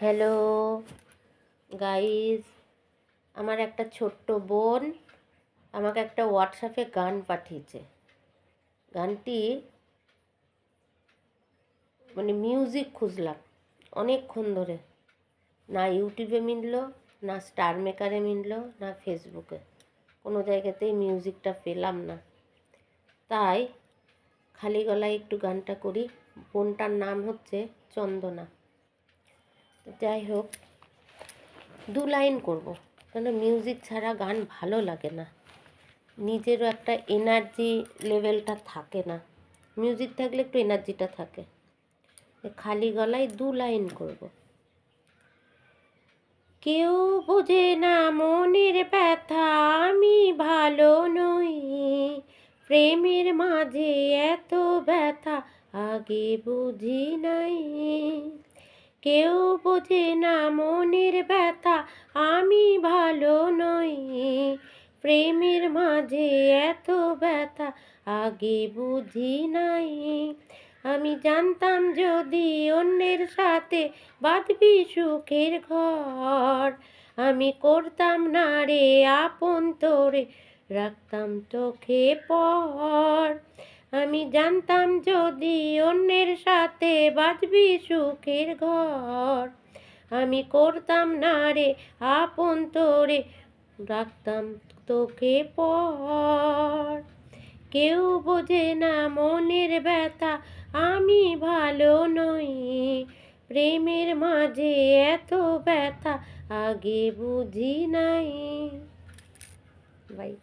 Hello guys, আমার একটা ছোট্ট বোন আমাকে একটা হোয়াটসঅ্যাপে গান পাঠিয়েছে। গানটি মিউজিক খুঁজলাম অনেকক্ষণ ধরে, না ইউটিউবে মিললো, না স্টার মেকারে মিললো, না ফেসবুকে, কোনো জায়গাতেই মিউজিকটা পেলাম না। তাই খালি গলায় একটু গানটা করি। বোনটার নাম হচ্ছে চন্দনা। যাই হোক, 2 লাইন করব, কেন মিউজিক ছাড়া গান ভালো লাগে না, নিজেরও একটা এনার্জি লেভেলটা থাকে না। মিউজিক থাকলে একটু এনার্জিটা থাকে। খালি গলায় 2 লাইন করব। কেউ বোঝে না মনের ব্যথা, আমি ভালো নই, প্রেমের মাঝে এত ব্যথা আগে বুঝি নাই। কেউ বোঝে না মনের ব্যথা, আমি ভালো নই, প্রেমের মাঝে এত ব্যথা আগে বুঝি নাই। আমি জানতাম যদি অন্যের সাথে বাঁধবি সুখের ঘর, আমি করতাম না রে আপন তোরে, রাখতাম চোখে পর। আমি জানতাম যদি অন্যের সাথে বাঁধবি সুখের ঘর, আমি করতাম না রে আপন তোরে, রাখতাম তোকে পর। কেউ বোঝে না মনের ব্যথা, আমি ভালো নই, প্রেমের মাঝে এত ব্যথা আগে বুঝি নাই। বাই।